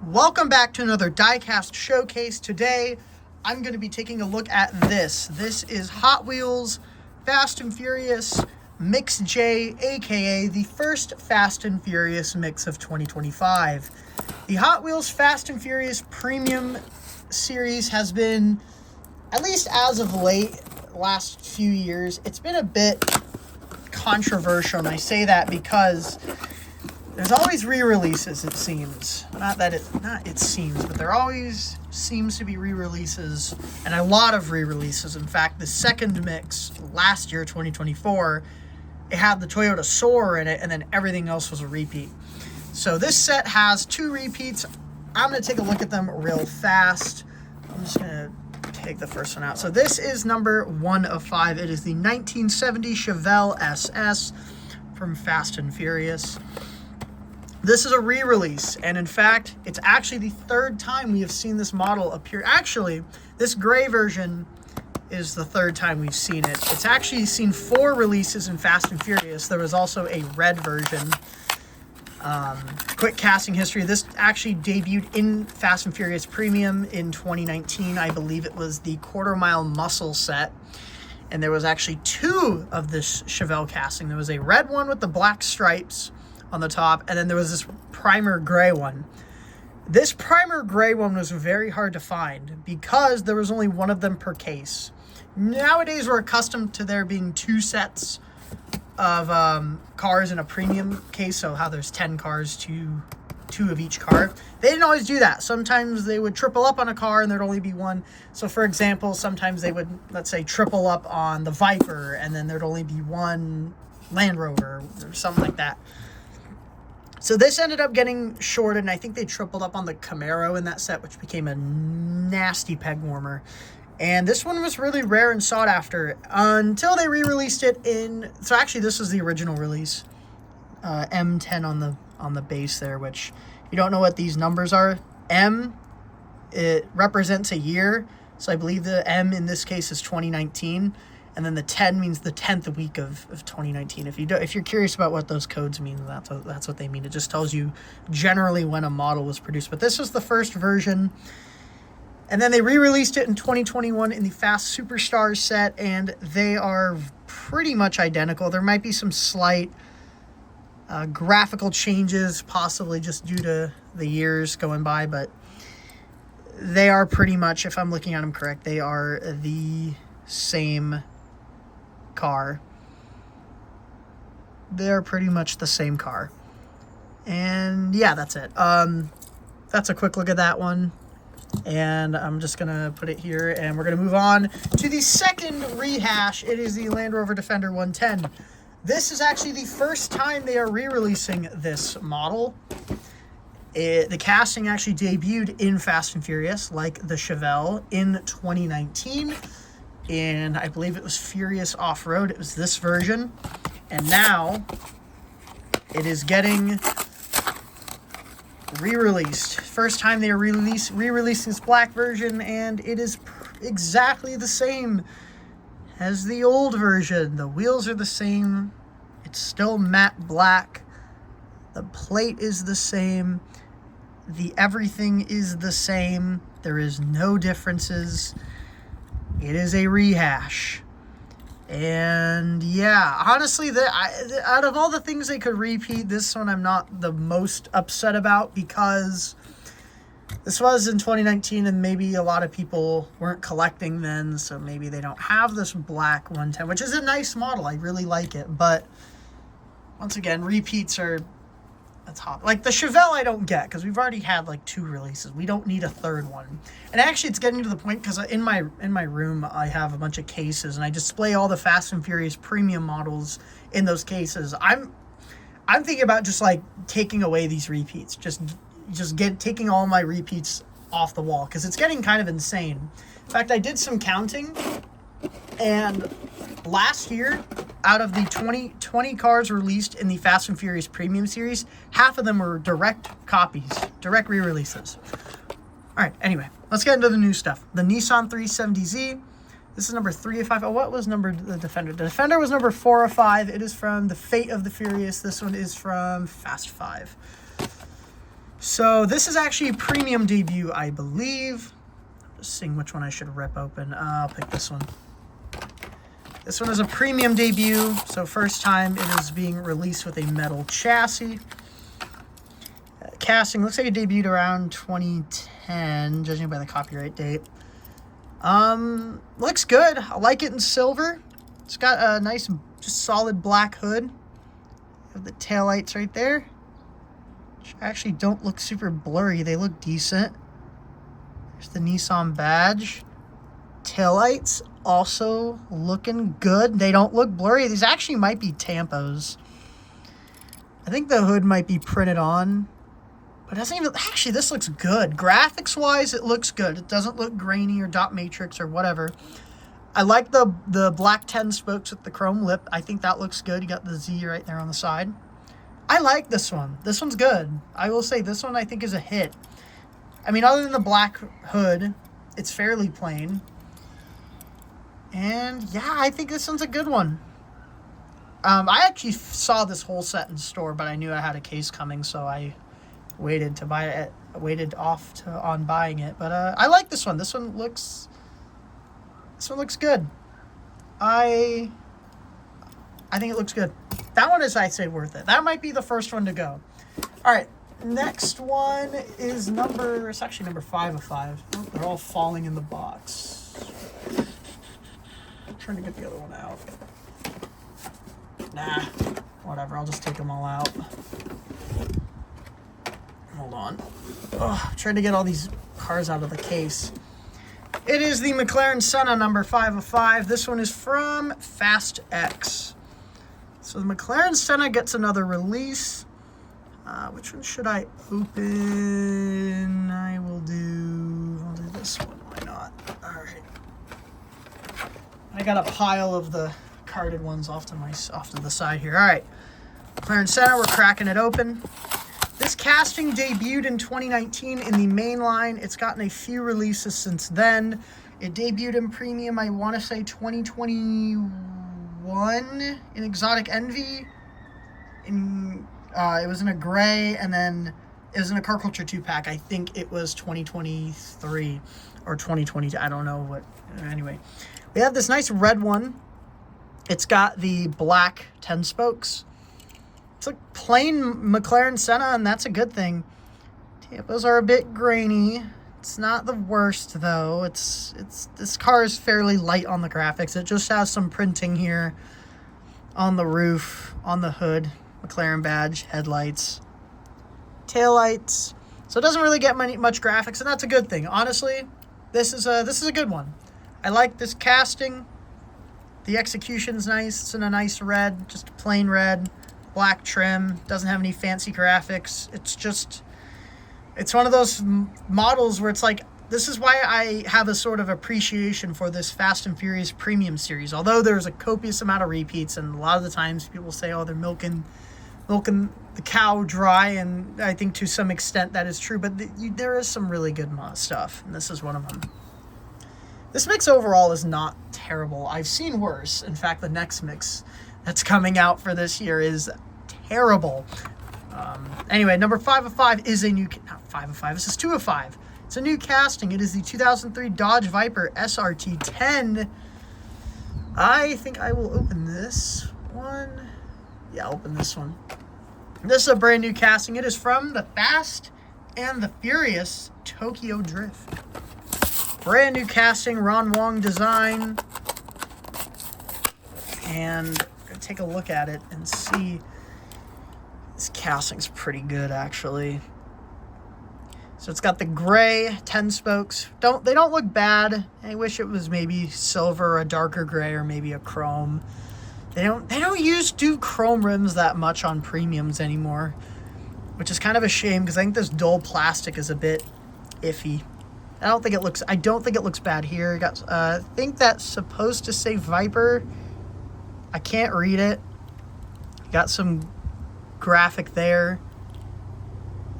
Welcome back to another Diecast Showcase. Today, I'm going to be taking a look at this. This is Hot Wheels Fast and Furious Mix J, aka the first Fast and Furious mix of 2025. The Hot Wheels Fast and Furious Premium series has been, at least as of late, last few years, it's been a bit controversial, and I say that because there's always re-releases, it seems. Not it seems, but there always seems to be re-releases, and a lot of re-releases. In fact, the second mix last year, 2024, it had the Toyota Soar in it, and then everything else was a repeat. So this set has two repeats. I'm going to take a look at them real fast. I'm just going to take the first one out. So this is number 1 of 5. It is the 1970 Chevelle SS from Fast and Furious. This is a re-release, and in fact, it's actually the third time we have seen this model appear. Actually, this gray version is the third time we've seen it. It's actually seen 4 releases in Fast and Furious. There was also a red version. Quick casting history. This actually debuted in Fast and Furious Premium in 2019. I believe it was the Quarter Mile Muscle set. And there was actually 2 of this Chevelle casting. There was a red one with the black stripes on the top, and then there was this primer gray one. This primer gray one was very hard to find because there was only one of them per case. Nowadays, we're accustomed to there being 2 sets of cars in a premium case, so how there's 10 cars, two of each car. They didn't always do that. Sometimes they would triple up on a car and there'd only be one. So for example, sometimes they would, let's say, triple up on the Viper, and then there'd only be one Land Rover or something like that. So this ended up getting shorted, and I think they tripled up on the Camaro in that set, which became a nasty peg warmer. And this one was really rare and sought after until they re-released it in... So actually, this was the original release. M10 on the base there, which you don't know what these numbers are. M, it represents a year. So I believe the M in this case is 2019. And then the 10 means the 10th week of 2019. If you're curious about what those codes mean, that's what they mean. It just tells you generally when a model was produced. But this was the first version. And then they re-released it in 2021 in the Fast Superstars set, and they are pretty much identical. There might be some slight graphical changes, possibly just due to the years going by, but they are pretty much, if I'm looking at them correct, they are the same car. They're pretty much the same car. And yeah, that's it. That's a quick look at that one. And I'm just going to put it here, and we're going to move on to the second rehash. It is the Land Rover Defender 110. This is actually the first time they are re-releasing this model. The casting actually debuted in Fast and Furious, like the Chevelle, in 2019. And I believe it was Furious Off-Road. It was this version. And now it is getting re-released. First time they are re-releasing this black version, and it is exactly the same as the old version. The wheels are the same. It's still matte black. The plate is the same. The everything is the same. There is no differences. It is a rehash. And yeah, honestly, out of all the things they could repeat, this one I'm not the most upset about, because this was in 2019 and maybe a lot of people weren't collecting then, so maybe they don't have this black 110, which is a nice model. I really like it, but once again, repeats are... That's hot. Like the Chevelle I don't get, because we've already had like 2 releases. We don't need a third one. And actually it's getting to the point, because in my room I have a bunch of cases, and I display all the Fast and Furious premium models in those cases. I'm thinking about just like taking away these repeats. Just taking all my repeats off the wall, because it's getting kind of insane. In fact, I did some counting, and last year, out of the 20 cars released in the Fast and Furious Premium series, half of them were direct copies, direct re-releases. All right, anyway, let's get into the new stuff. The Nissan 370Z, this is number 3 of 5. Oh, what was number the Defender? The Defender was number 4 of 5. It is from The Fate of the Furious. This one is from Fast 5. So this is actually a premium debut, I believe. Just seeing which one I should rip open. I'll pick this one. This one is a premium debut, so first time it is being released with a metal chassis. Casting looks like it debuted around 2010, judging by the copyright date. Looks good. I like it in silver. It's got a nice, just solid black hood. You have the taillights right there, which actually don't look super blurry. They look decent. There's the Nissan badge. Taillights also looking good. They don't look blurry. These actually might be tampos. I think the hood might be printed on. But it doesn't even... Actually, this looks good. Graphics-wise, it looks good. It doesn't look grainy or dot matrix or whatever. I like the black 10 spokes with the chrome lip. I think that looks good. You got the Z right there on the side. I like this one. This one's good. I will say this one I think is a hit. I mean, other than the black hood, it's fairly plain. And yeah, I think this one's a good one. I actually saw this whole set in store, but I knew I had a case coming, so I waited to buy it. Waited on buying it. But I like this one. This one looks good. I think it looks good. That one is, I'd say, worth it. That might be the first one to go. All right, next one is it's actually number 5 of 5. Oh, they're all falling in the box. I'm trying to get the other one out. Nah, whatever. I'll just take them all out. Hold on. I'm trying to get all these cars out of the case. It is the McLaren Senna number 5 of 5. This one is from Fast X. So the McLaren Senna gets another release. Which one should I open? I'll do this one. Why not? All right. I got a pile of the carded ones off to the side here. All right. McLaren Senna, we're cracking it open. This casting debuted in 2019 in the main line. It's gotten a few releases since then. It debuted in premium, I want to say 2021 in Exotic Envy. It was in a gray, and then it was in a Car Culture 2-pack. I think it was 2023 or 2022. I don't know what. Anyway, we have this nice red one. It's got the black 10 spokes. It's a plain McLaren Senna, and that's a good thing. Tampos are a bit grainy. It's not the worst, though. This car is fairly light on the graphics. It just has some printing here on the roof, on the hood, McLaren badge, headlights, taillights. So it doesn't really get much graphics, and that's a good thing. Honestly, this is a good one. I like this casting. The execution's nice. It's in a nice red, just plain red. Black trim, doesn't have any fancy graphics. It's one of those models where it's like, this is why I have a sort of appreciation for this Fast and Furious premium series. Although there's a copious amount of repeats, and a lot of the times people say, oh, they're milking the cow dry, and I think to some extent that is true, but there is some really good stuff, and this is one of them. This mix overall is not terrible. I've seen worse. In fact, the next mix that's coming out for this year is terrible. Anyway, number 5 of 5 is a new... Not 5 of 5. This is 2 of 5. It's a new casting. It is the 2003 Dodge Viper SRT10. I think I will open this one. Yeah, I'll open this one. This is a brand new casting. It is from the Fast and the Furious Tokyo Drift. Brand new casting, Ron Wong design. And take a look at it and see. This casting's pretty good, actually. So it's got the gray 10 spokes. They don't look bad. I wish it was maybe silver, a darker gray, or maybe a chrome. They don't do chrome rims that much on premiums anymore, which is kind of a shame because I think this dull plastic is a bit iffy. I don't think it looks bad here. I think that's supposed to say Viper. I can't read it. Got some graphic there.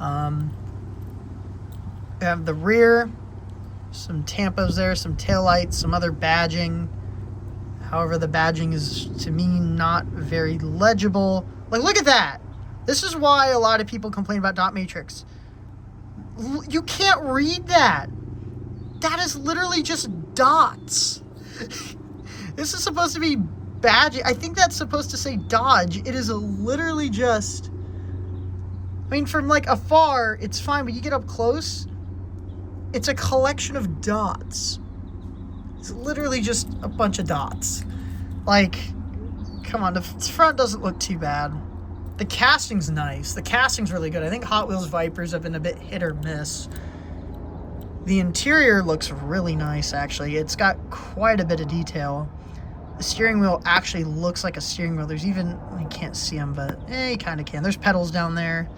We have the rear, some tampos there, some taillights, some other badging. However, the badging is, to me, not very legible. Like, look at that. This is why a lot of people complain about dot matrix. You can't read that. That is literally just dots. This is supposed to be badge. I think that's supposed to say Dodge. It is literally just... I mean, from like afar, it's fine, but you get up close, it's a collection of dots. It's literally just a bunch of dots. Like, come on, the front doesn't look too bad. The casting's nice. The casting's really good. I think Hot Wheels Vipers have been a bit hit or miss. The interior looks really nice, actually. It's got quite a bit of detail. The steering wheel actually looks like a steering wheel. There's even, you can't see them, but you kind of can. There's pedals down there.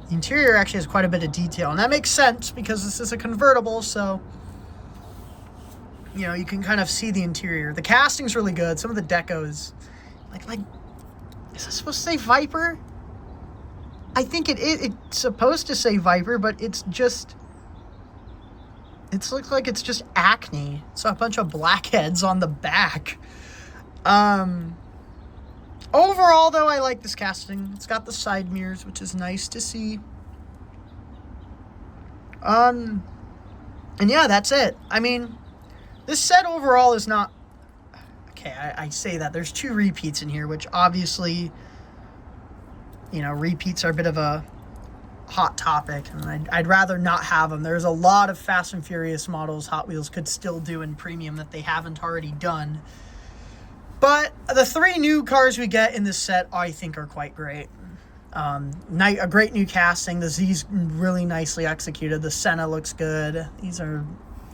The interior actually has quite a bit of detail, and that makes sense because this is a convertible, so, you know, you can kind of see the interior. The casting's really good. Some of the decos, like, is this supposed to say Viper? I think it's supposed to say Viper, but it's just... It looks like it's just acne. It's a bunch of blackheads on the back. Overall, though, I like this casting. It's got the side mirrors, which is nice to see. And yeah, that's it. I mean, this set overall is not... Okay, I say that. There's 2 repeats in here, which obviously, you know, repeats are a bit of a hot topic, and I'd rather not have them. There's a lot of Fast and Furious models Hot Wheels could still do in premium that they haven't already done. But the 3 new cars we get in this set, I think, are quite great. A great new casting. The Z's really nicely executed. The Senna looks good. These are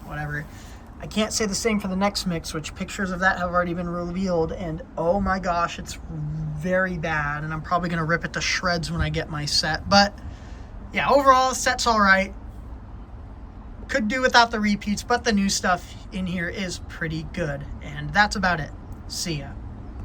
whatever. I can't say the same for the next mix, which pictures of that have already been revealed, and oh my gosh, it's very bad, and I'm probably going to rip it to shreds when I get my set. But yeah, overall, set's all right. Could do without the repeats, but the new stuff in here is pretty good. And that's about it. See ya.